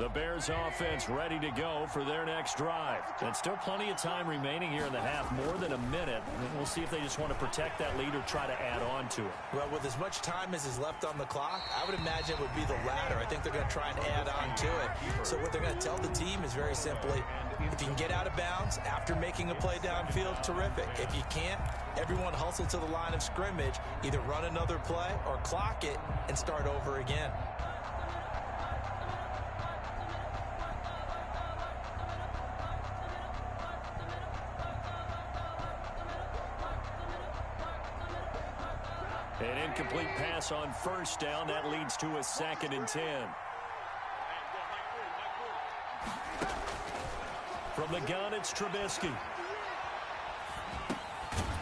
The Bears offense ready to go for their next drive. And still plenty of time remaining here in the half, more than a minute. We'll see if they just want to protect that lead or try to add on to it. Well, with as much time as is left on the clock, I would imagine it would be the latter. I think they're going to try and add on to it. So what they're going to tell the team is very simply, if you can get out of bounds after making a play downfield, terrific. If you can't, everyone hustle to the line of scrimmage, either run another play or clock it and start over again. An incomplete pass on first down. That leads to a 2nd and 10. From the gun, it's Trubisky.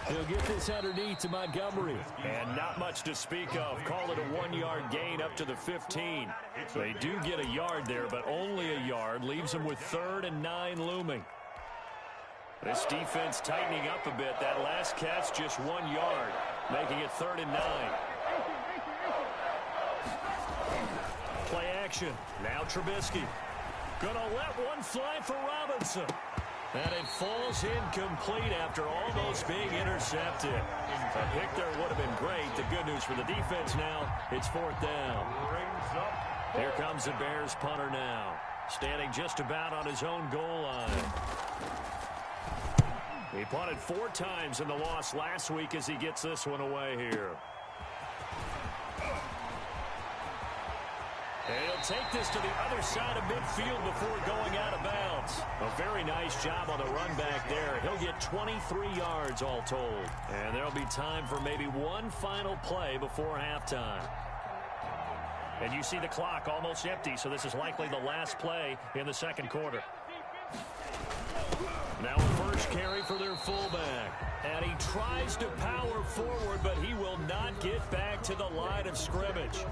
He'll get this underneath to Montgomery. And not much to speak of. Call it a 1-yard gain up to the 15. They do get a yard there, but only a yard. Leaves them with 3rd and 9 looming. This defense tightening up a bit. That last catch just 1 yard, making it 3rd and 9. Play action. Now Trubisky. Gonna let one fly for Robinson. And it falls incomplete after almost being intercepted. A pick there would have been great. The good news for the defense now, it's 4th down. Here comes the Bears punter now, standing just about on his own goal line. He punted 4 times in the loss last week as he gets this one away here. And he'll take this to the other side of midfield before going out of bounds. A very nice job on the run back there. He'll get 23 yards all told. And there'll be time for maybe one final play before halftime. And you see the clock almost empty, so this is likely the last play in the second quarter. Now a first carry for their fullback. And he tries to power forward, but he will not get back to the line of scrimmage.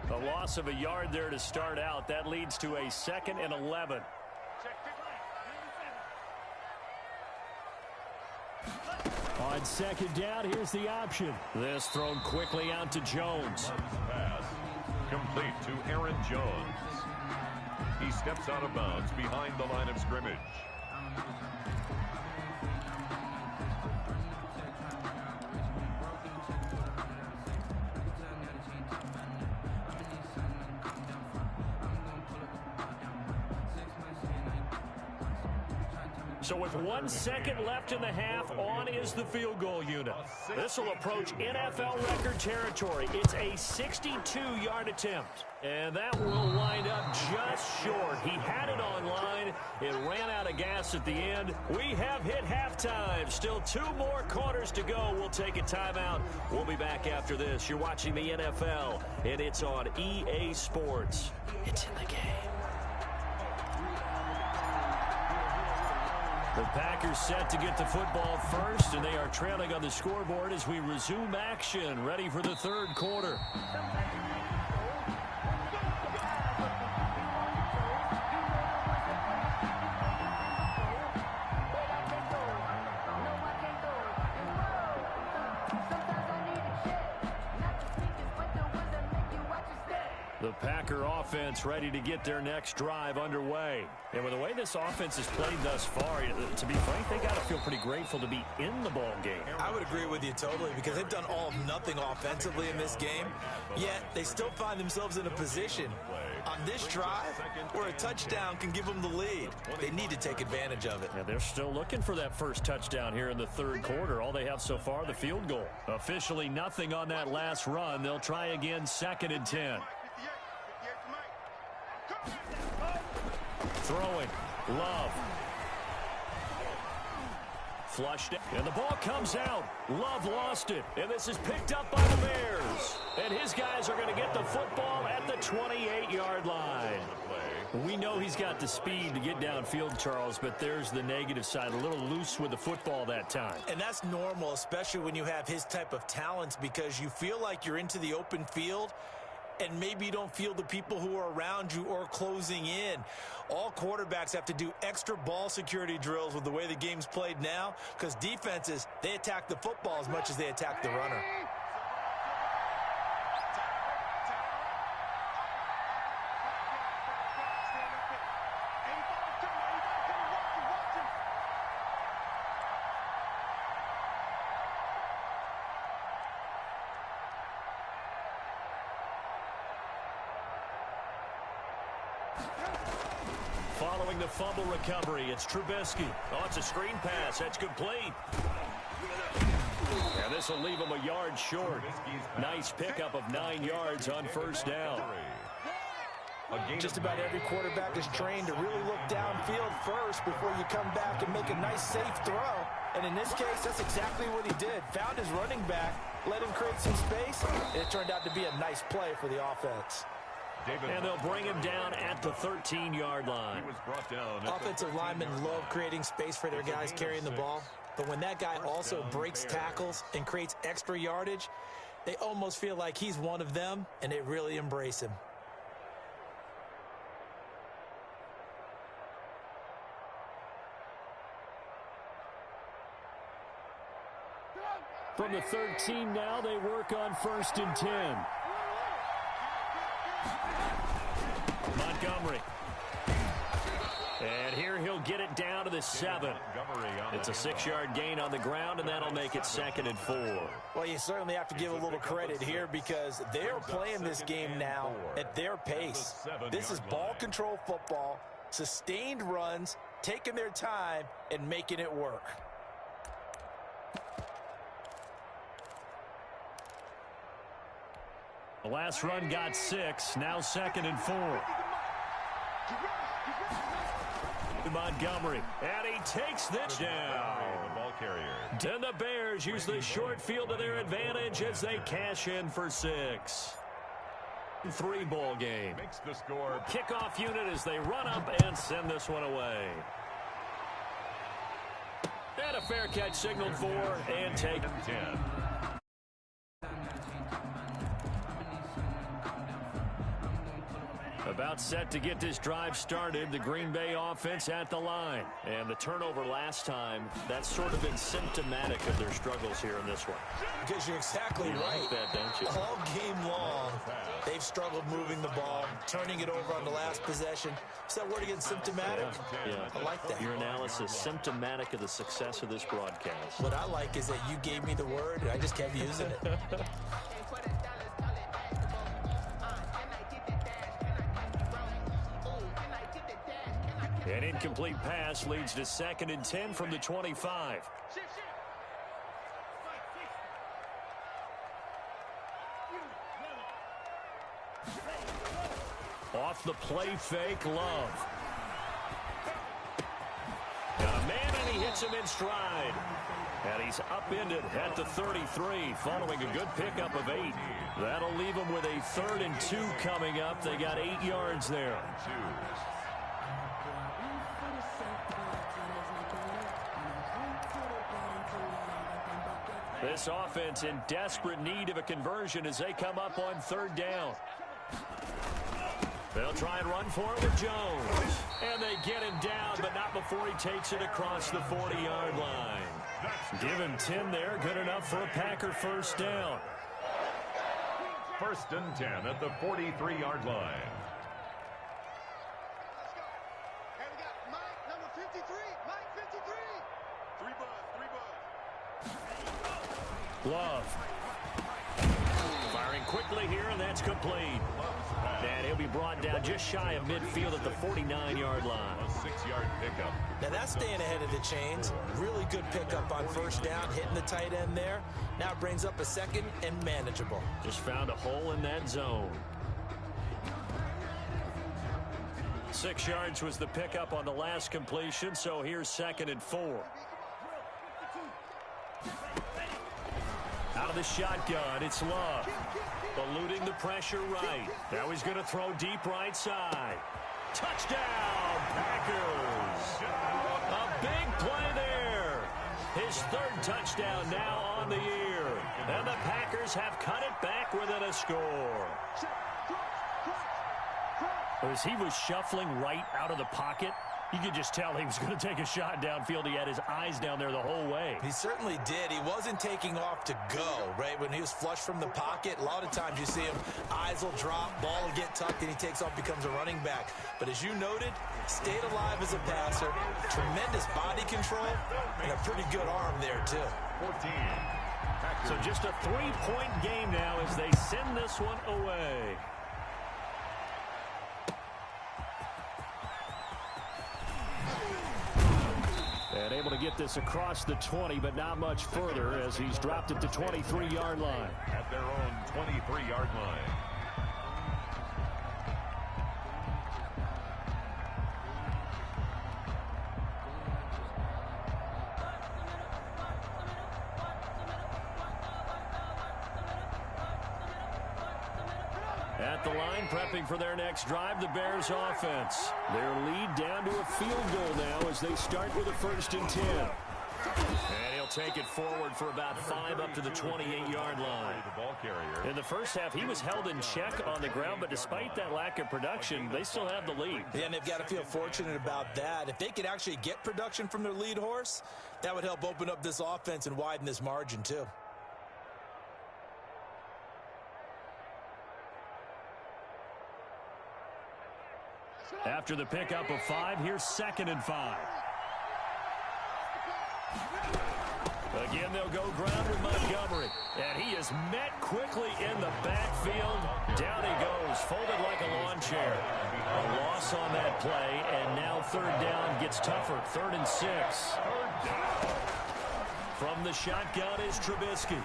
A loss of a yard there to start out. That leads to a 2nd and 11. On 2nd down, here's the option. This thrown quickly out to Jones. Pass complete to Aaron Jones. He steps out of bounds behind the line of scrimmage. So with 1 second left in the half, on is the field goal unit. This will approach NFL record territory. It's a 62-yard attempt. And that will wind up just short. He had it on line. It ran out of gas at the end. We have hit halftime. Still 2 more quarters to go. We'll take a timeout. We'll be back after this. You're watching the NFL, and it's on EA Sports. It's in the game. The Packers set to get the football first, and they are trailing on the scoreboard as we resume action, ready for the third quarter. The Packer offense ready to get their next drive underway. And with the way this offense has played thus far, to be frank, they got to feel pretty grateful to be in the ball game. I would agree with you totally, because they've done all of nothing offensively in this game, yet they still find themselves in a position on this drive where a touchdown can give them the lead. They need to take advantage of it. Yeah, they're still looking for that first touchdown here in the third quarter. All they have so far, the field goal. Officially nothing on that last run. They'll try again, 2nd and 10. Throwing. Love. Flushed it. And the ball comes out. Love lost it. And this is picked up by the Bears. And his guys are going to get the football at the 28-yard line. We know he's got the speed to get downfield, Charles, but there's the negative side. A little loose with the football that time. And that's normal, especially when you have his type of talents, because you feel like you're into the open field and maybe you don't feel the people who are around you or closing in. All quarterbacks have to do extra ball security drills with the way the game's played now, because defenses, they attack the football as much as they attack the runner. Following the fumble recovery, it's Trubisky. Oh, it's a screen pass. That's complete. And this will leave him a yard short. Nice pickup of 9 yards on first down. Just about every quarterback is trained to really look downfield first before you come back and make a nice, safe throw. And in this case, that's exactly what he did. Found his running back, let him create some space, and it turned out to be a nice play for the offense. And they'll bring him down at the 13-yard line. Offensive linemen love creating space for their guys carrying the ball. But when that guy also breaks tackles and creates extra yardage, they almost feel like he's one of them, and they really embrace him. From the 13 now, they work on 1st and 10. Montgomery. And here he'll get it down to the 7. It's a 6-yard gain on the ground, and that'll make it 2nd and 4. Well, you certainly have to give a little credit here because they're playing this game now at their pace. This is ball control football, sustained runs, taking their time, and making it work. The last run got 6, now 2nd and 4. Montgomery, and he takes this down. And the Bears use the short field to their advantage as they cash in for 6. 3-ball game. Kickoff unit as they run up and send this one away. And a fair catch signaled for and taken 10. About set to get this drive started. The Green Bay offense at the line. And the turnover last time, that's sort of been symptomatic of their struggles here in this one. Because you're exactly right. Like that, don't you? All game long, they've struggled moving the ball, turning it over on the last possession. Is that word again, symptomatic? Yeah. I like that. Your analysis, symptomatic of the success of this broadcast. What I like is that you gave me the word, and I just kept using it. An incomplete pass leads to 2nd and 10 from the 25. Off the play fake, Love. Got a man, and he hits him in stride. And he's upended at the 33 following a good pickup of 8. That'll leave him with a 3rd and 2 coming up. They got 8 yards there. This offense in desperate need of a conversion as they come up on 3rd down. They'll try and run for it with Jones. And they get him down, but not before he takes it across the 40-yard line. Give him 10 there, good enough for a Packer 1st down. 1st and 10 at the 43-yard line. Love. Firing quickly here, and that's complete. And he'll be brought down just shy of midfield at the 49-yard line. A 6-yard pickup. Now that's staying ahead of the chains. Really good pickup on 1st down, hitting the tight end there. Now it brings up a 2nd and manageable. Just found a hole in that zone. 6 yards was the pickup on the last completion, so here's 2nd and 4. Out of the shotgun, it's Love. Eluding the pressure right. Now he's going to throw deep right side. Touchdown, Packers. A big play there. His 3rd touchdown now on the year. And the Packers have cut it back within a score. As he was shuffling right out of the pocket, you could just tell he was going to take a shot downfield. He had his eyes down there the whole way. He certainly did. He wasn't taking off to go, right? When he was flush from the pocket, a lot of times you see him, eyes will drop, ball will get tucked, and he takes off, becomes a running back. But as you noted, stayed alive as a passer, tremendous body control, and a pretty good arm there, too. 14. So just a 3-point game now as they send this one away. And able to get this across the 20, but not much further as he's dropped it to 23-yard line. At their own 23-yard line. At the line, prepping for their next drive, the Bears offense. Their lead down to a field goal now as they start with a 1st and 10. And he'll take it forward for about 5 up to the 28-yard line. In the first half, he was held in check on the ground, but despite that lack of production, they still have the lead. Yeah, and they've got to feel fortunate about that. If they could actually get production from their lead horse, that would help open up this offense and widen this margin, too. After the pickup of 5, here's 2nd and 5. Again, they'll go ground with Montgomery. And he is met quickly in the backfield. Down he goes, folded like a lawn chair. A loss on that play, and now 3rd down gets tougher. 3rd and 6. From the shotgun is Trubisky.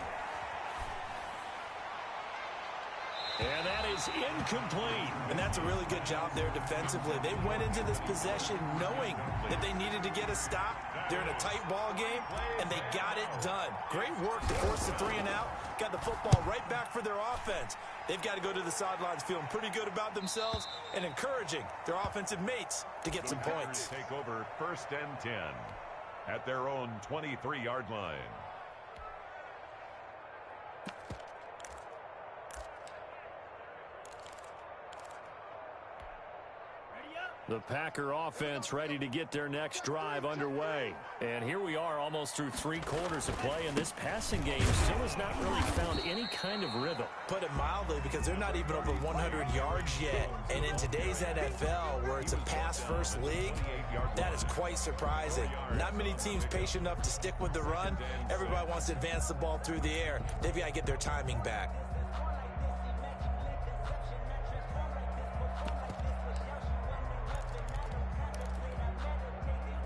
And that is incomplete. And that's a really good job there defensively. They went into this possession knowing that they needed to get a stop. They're in a tight ball game, and they got it done. Great work to force the 3 and out. Got the football right back for their offense. They've got to go to the sidelines feeling pretty good about themselves and encouraging their offensive mates to get some points. Take over 1st and 10 at their own 23-yard line. The Packer offense ready to get their next drive underway. And here we are almost through 3 quarters of play, and this passing game still has not really found any kind of rhythm. Put it mildly, because they're not even over 100 yards yet. And in today's NFL, where it's a pass-first league, that is quite surprising. Not many teams patient enough to stick with the run. Everybody wants to advance the ball through the air. They've got to get their timing back.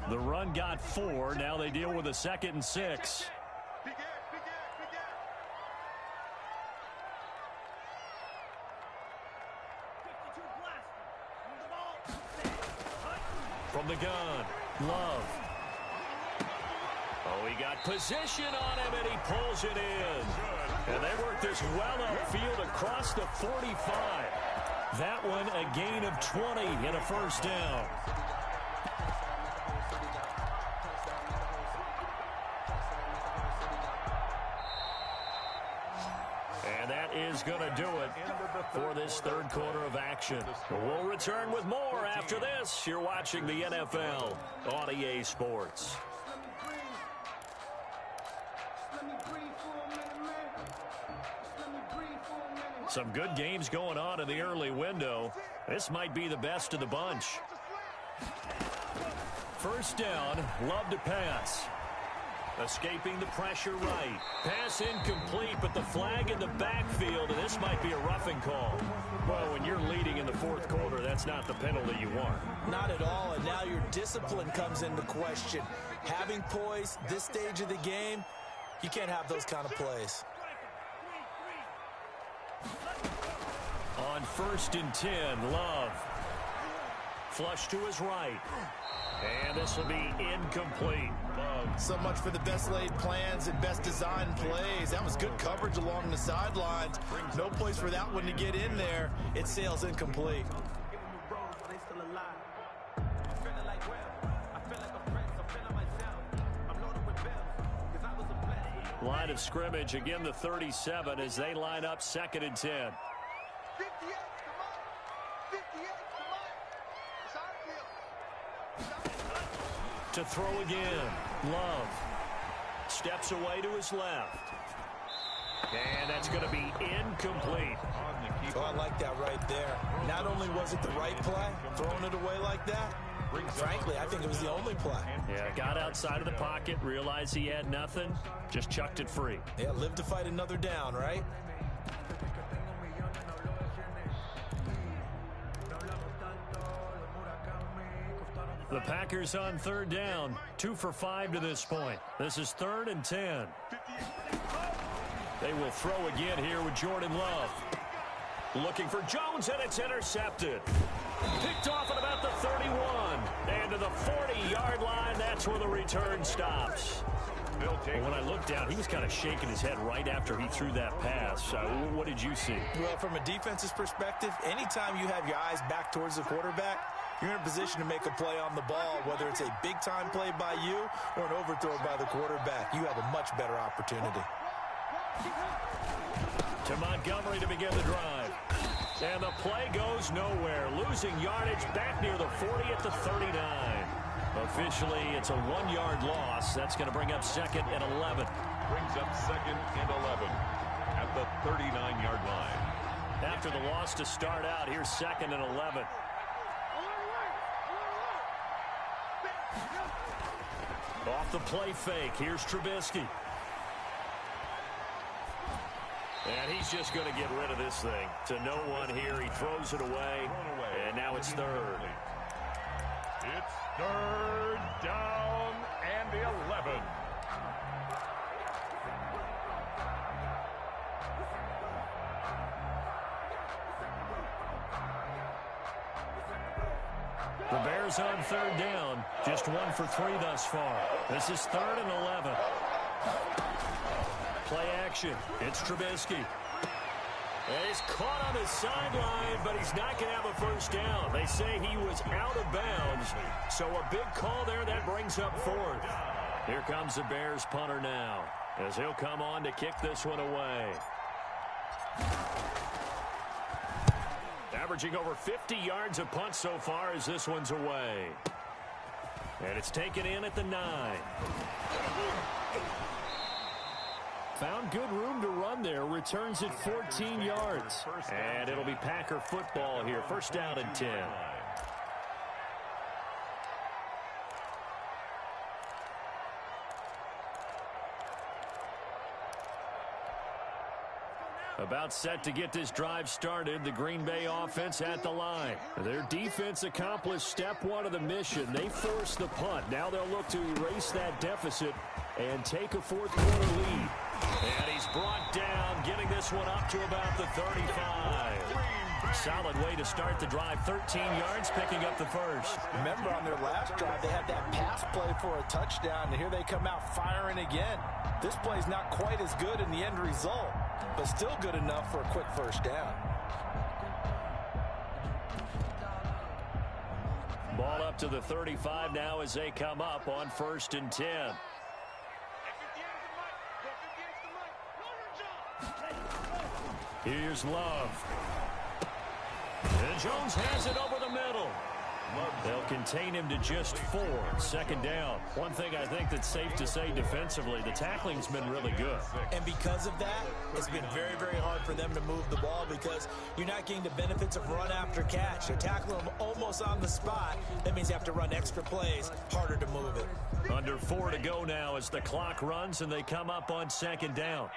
The run got 4. Now they deal with a 2nd and 6. From the gun, Love. Oh, he got position on him, and he pulls it in. And they work this well upfield across the 45. That one a gain of 20 and a 1st down. And that is going to do it for this 3rd quarter of action. We'll return with more after this. You're watching the NFL on EA Sports. Some good games going on in the early window. This might be the best of the bunch. 1st down, Love to pass. Escaping the pressure right. Pass incomplete, but the flag in the backfield, and this might be a roughing call. Well, when you're leading in the 4th quarter, that's not the penalty you want. Not at all, and now your discipline comes into question. Having poise this stage of the game, you can't have those kind of plays. On 1st and 10, Love. Flush to his right. And this will be incomplete. So much for the best laid plans and best designed plays. That was good coverage along the sidelines. No place for that one to get in there. It sails incomplete. Line of scrimmage, again the 37 as they line up 2nd and 10. To throw again. Love steps away to his left. And that's going to be incomplete. Oh, I like that right there. Not only was it the right play, throwing it away like that, frankly, I think it was the only play. Yeah, got outside of the pocket, realized he had nothing, just chucked it free. Yeah, live to fight another down, right? The Packers on third down, 2 for 5 to this point. This is 3rd and 10. They will throw again here with Jordan Love. Looking for Jones, and it's intercepted. Picked off at about the 31. And to the 40-yard line, that's where the return stops. When I looked down, he was kind of shaking his head right after he threw that pass. What did you see? Well, from a defense's perspective, anytime you have your eyes back towards the quarterback, you're in a position to make a play on the ball, whether it's a big-time play by you or an overthrow by the quarterback. You have a much better opportunity. To Montgomery to begin the drive. And the play goes nowhere. Losing yardage back near the 40 at the 39. Officially, it's a 1-yard loss. That's going to bring up 2nd and 11. Brings up 2nd and 11 at the 39-yard line. After the loss to start out, here's 2nd and 11. Off the play fake, here's Trubisky. And he's just going to get rid of this thing. To no one here, he throws it away, and now it's 3rd. It's 3rd down and 11. The Bears on 3rd down, just 1 for 3 thus far. This is 3rd and 11. Play action. It's Trubisky. And he's caught on the sideline, but he's not going to have a first down. They say he was out of bounds, so a big call there that brings up 4th. Here comes the Bears punter now, as he'll come on to kick this one away. Averaging over 50 yards a punt so far as this one's away. And it's taken in at the 9. Found good room to run there. Returns at 14 yards. And it'll be Packer football here. First down and 10. About set to get this drive started, the Green Bay offense at the line. Their defense accomplished step 1 of the mission. They forced the punt. Now they'll look to erase that deficit and take a 4th quarter lead. And he's brought down, getting this one up to about the 35. Solid way to start the drive. 13 yards, picking up the first. Remember, on their last drive, they had that pass play for a touchdown, and here they come out firing again. This play's not quite as good in the end result, but still good enough for a quick first down. Ball up to the 35 now as they come up on 1st and 10. Here's Love. And Jones has it over the middle. They'll contain him to just 4. 2nd down. One thing I think that's safe to say defensively, the tackling's been really good. And because of that, it's been very, very hard for them to move the ball because you're not getting the benefits of run after catch. They're tackling them almost on the spot. That means you have to run extra plays, harder to move it. Under 4 to go now as the clock runs and they come up on 2nd down.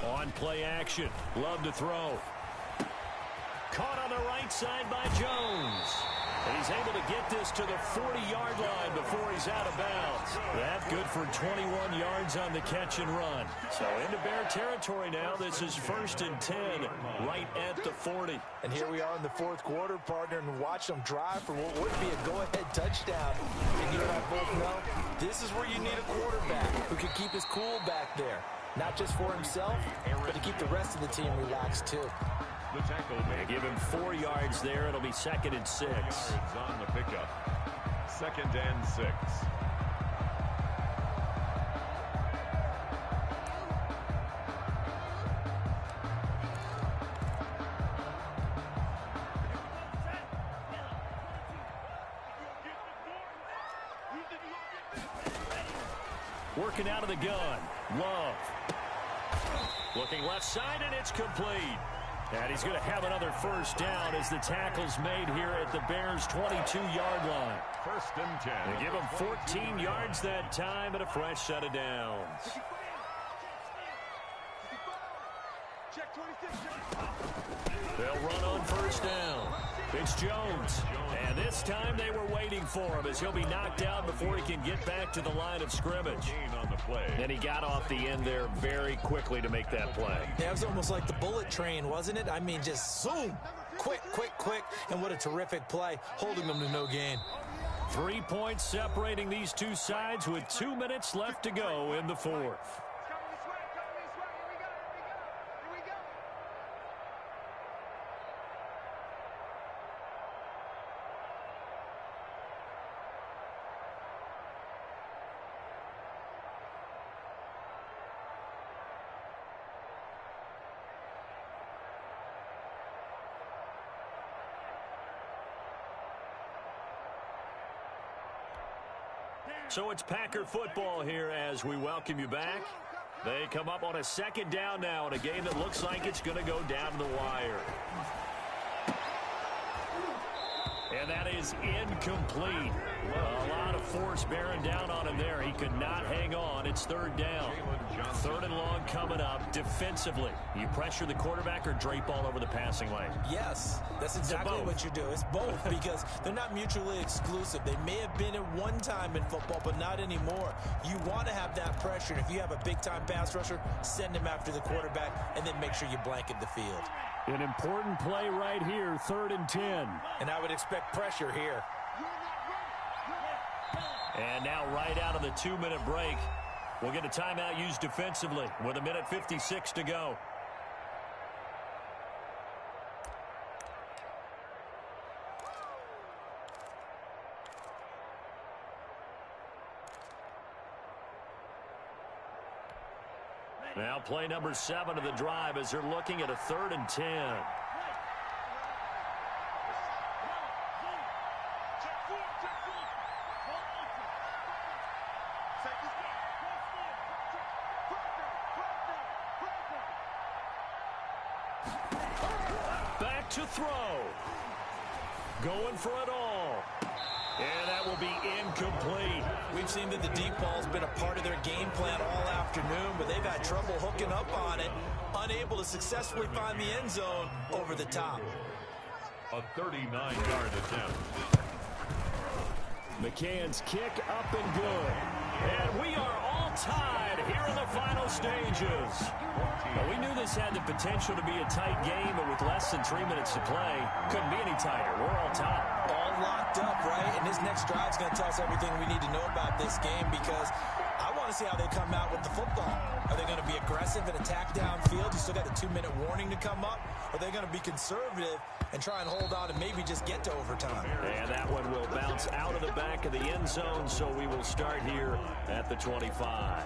On play action. Love to throw. Caught on the right side by Jones. And he's able to get this to the 40-yard line before he's out of bounds. That's good for 21 yards on the catch and run. So into Bear territory now. This is 1st and 10 right at the 40. And here we are in the 4th quarter, partner, and watch them drive for what would be a go-ahead touchdown. And you and I both know this is where you need a quarterback who can keep his cool back there. Not just for himself, but to keep the rest of the team relaxed, too. The tackle They give him 4 yards there. It'll be 2nd and 6. on the pickup. 2nd and 6. Working out of the gun. Love. Looking left side, and it's complete. And he's going to have another first down as the tackle's made here at the Bears' 22-yard line. 1st and 10. They give him 14 yards that time and a fresh set of downs. They'll run on first down. It's Jones. And this time they were waiting for him as he'll be knocked out before he can get back to the line of scrimmage. On the play. And he got off the end there very quickly to make that play. Yeah, it was almost like the bullet train, wasn't it? I mean, just zoom. Quick, quick, quick. And what a terrific play, holding them to no gain. 3 points separating these two sides with 2 minutes left to go in the fourth. So it's Packer football here as we welcome you back. They come up on a 2nd down now in a game that looks like it's going to go down to the wire. And that is incomplete. A lot of force bearing down on him there. He could not hang on. It's 3rd down. 3rd and long coming up. Defensively, you pressure the quarterback or drape all over the passing lane? Yes, that's exactly what you do. It's both because they're not mutually exclusive. They may have been at one time in football, but not anymore. You want to have that pressure. And if you have a big-time pass rusher, send him after the quarterback and then make sure you blanket the field. An important play right here, 3rd and 10. And I would expect pressure here. And now right out of the 2-minute break, we'll get a timeout used defensively with 1:56 to go. Now play number 7 of the drive as they're looking at a 3rd and 10. Back to throw. Going for it all. And that will be incomplete. We've seen that the deep ball's been a part of their game plan all afternoon, but they've had trouble hooking up on it, unable to successfully find the end zone over the top. A 39-yard attempt. McCann's kick up and good. And we are all tied here in the final stages. Well, we knew this had the potential to be a tight game, but with less than 3 minutes to play, couldn't be any tighter. We're all tied. All locked up, right? And this next drive's going to tell us everything we need to know about this game because I want to see how they come out with the football. Are they going to be aggressive and attack downfield? You still got a 2-minute warning to come up? Or are they going to be conservative and try and hold on and maybe just get to overtime? And that one will bounce out of the back of the end zone, so we will start here at the 25.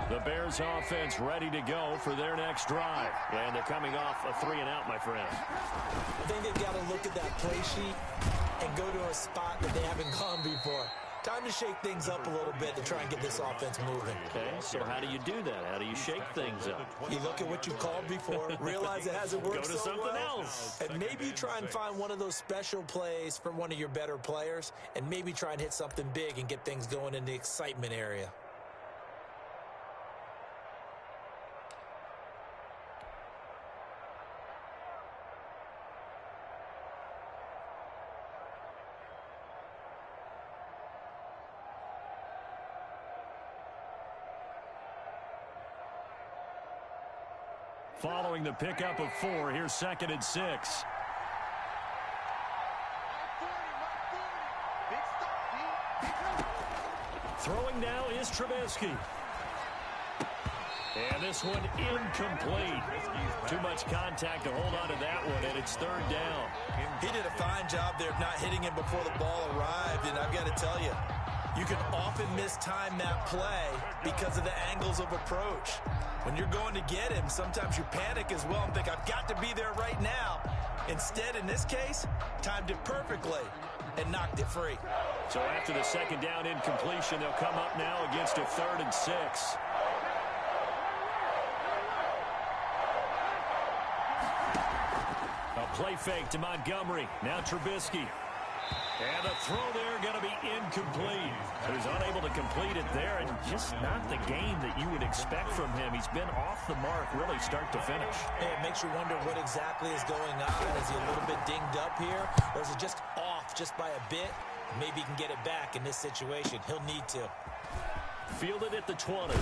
The Bears offense ready to go for their next drive. And they're coming off a 3-and-out, my friend. I think they've got to look at that play sheet and go to a spot that they haven't gone before. Time to shake things up a little bit to try and get this offense moving. Okay, so how do you do that? How do you shake things up? You look at what you called before, realize it hasn't worked Go to so something well, else. and maybe you try and find one of those special plays for one of your better players, and maybe try and hit something big and get things going in the excitement area. Following the pickup of 4, here's 2nd and 6. Throwing now is Trubisky. And this one incomplete. Too much contact to hold on to that one, and it's 3rd down. He did a fine job there of not hitting him before the ball arrived, and I've got to tell you, You can often mistime that play because of the angles of approach. When you're going to get him, sometimes you panic as well and think, I've got to be there right now. Instead, in this case, timed it perfectly and knocked it free. So after the second down incompletion, they'll come up now against a 3rd and 6. A play fake to Montgomery. Now Trubisky. And the throw there going to be incomplete. He was unable to complete it there, and just not the game that you would expect from him. He's been off the mark really start to finish. Hey, it makes you wonder what exactly is going on. Is he a little bit dinged up here, or is it just off just by a bit? Maybe he can get it back in this situation. He'll need to. Fielded at the 20.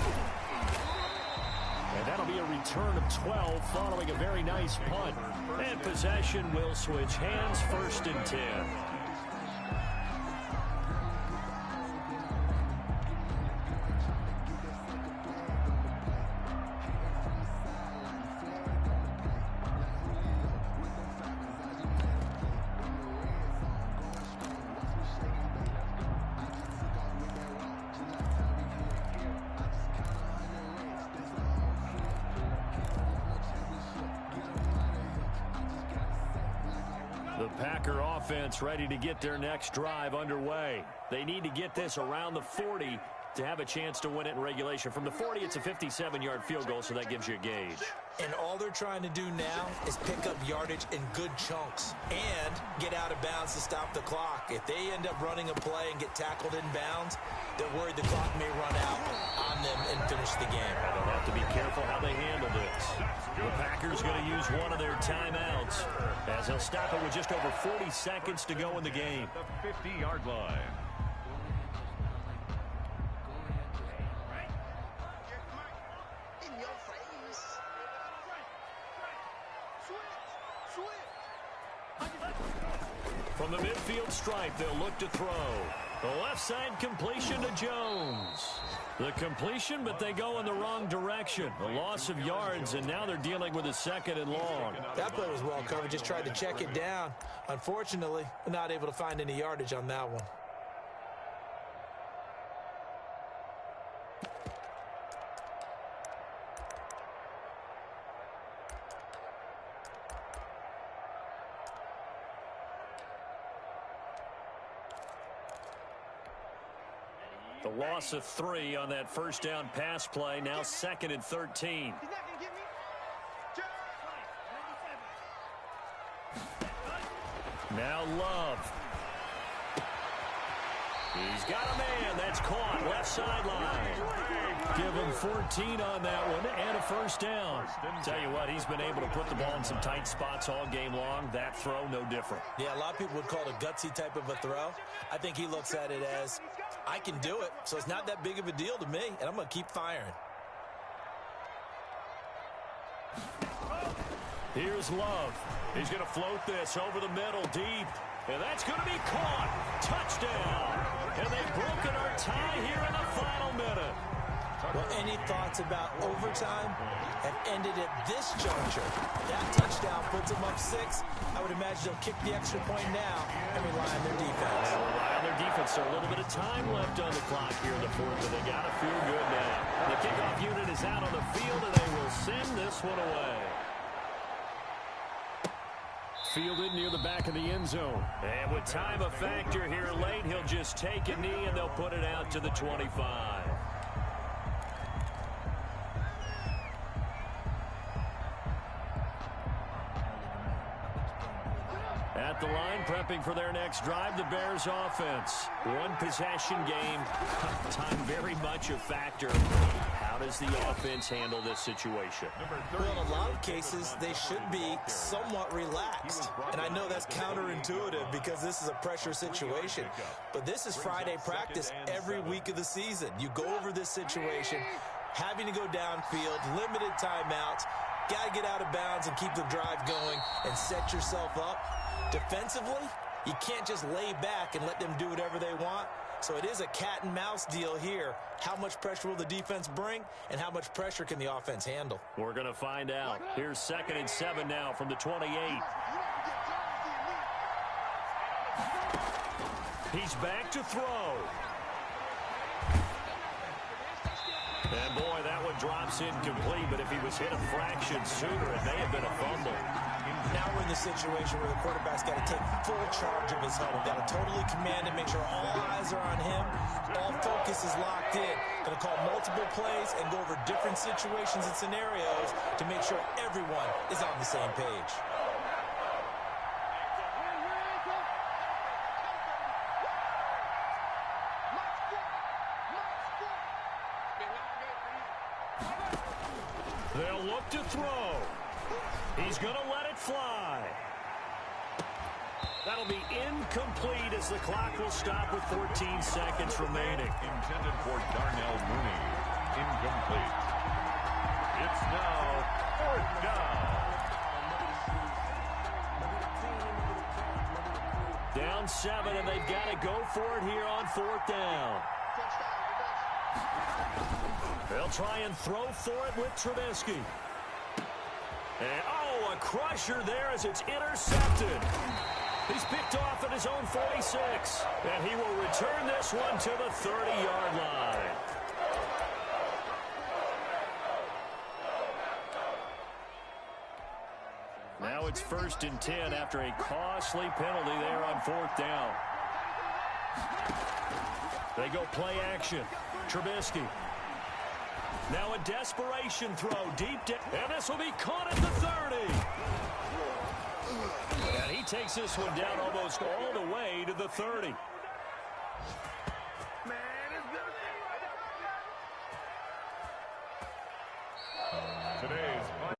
And that'll be a return of 12 following a very nice punt. And possession will switch hands, 1st and 10. The Packer offense ready to get their next drive underway. They need to get this around the 40 to have a chance to win it in regulation. From the 40, it's a 57-yard field goal, so that gives you a gauge. And all they're trying to do now is pick up yardage in good chunks and get out of bounds to stop the clock. If they end up running a play and get tackled in bounds, they're worried the clock may run out on them and finish the game. They'll have to be careful how they handle this. The Packers going to use one of their timeouts as they'll stop it with just over 40 seconds to go in the game. The 50-yard line. From the midfield stripe, they'll look to throw. The left side completion to Jones. The completion, but they go in the wrong direction. A loss of yards, and now they're dealing with a 2nd and long. That play was well covered. Just tried to check it down. Unfortunately, not able to find any yardage on that one. The loss of 3 on that first down pass play. Now 2nd and 13. Now Love. He's got a man. That's caught. Left sideline. Give him 14 on that one and a first down. Tell you what, he's been able to put the ball in some tight spots all game long. That throw, no different. Yeah, a lot of people would call it a gutsy type of a throw. I think he looks at it as, I can do it, so it's not that big of a deal to me, and I'm going to keep firing. Here's Love. He's going to float this over the middle deep. And that's going to be caught. Touchdown. And they've broken our tie here in the final minute. Well, any thoughts about overtime have ended at this juncture. That touchdown puts them up 6. I would imagine they'll kick the extra point now and rely on their defense. They'll rely on their defense. So a little bit of time left on the clock here in the 4th, but they got to feel good now. The kickoff unit is out on the field, and they will send this one away. Fielded near the back of the end zone. And with time a factor here late, he'll just take a knee, and they'll put it out to the 25. At the line, prepping for their next drive, the Bears offense. One possession game. Time very much a factor. How does the offense handle this situation? Well, in a lot of cases, they should be somewhat relaxed. And I know that's counterintuitive because this is a pressure situation. But this is Friday practice every week of the season. You go over this situation, having to go downfield, limited timeouts, got to get out of bounds and keep the drive going and set yourself up. Defensively, you can't just lay back and let them do whatever they want. So it is a cat and mouse deal here. How much pressure will the defense bring, and how much pressure can the offense handle? We're going to find out. Here's 2nd and 7 now from the 28. He's back to throw. And boy, that one drops incomplete, but if he was hit a fraction sooner, it may have been a fumble. Now we're in the situation where the quarterback's got to take full charge of his huddle. Got to totally command it, make sure all eyes are on him. All focus is locked in. Going to call multiple plays and go over different situations and scenarios to make sure everyone is on the same page. They'll look to throw. He's going to let it fly. That'll be incomplete as the clock will stop with 14 seconds remaining. Intended for Darnell Mooney. Incomplete. It's now 4th down. Down 7, and they've got to go for it here on 4th down. They'll try and throw for it with Trubisky. And, oh, a crusher there as it's intercepted. He's picked off at his own 46. And he will return this one to the 30-yard line. Now it's 1st and 10 after a costly penalty there on 4th down. They go play action. Trubisky. Now a desperation throw deep down. And this will be caught at the 30. And he takes this one down almost all the way to the 30. Today's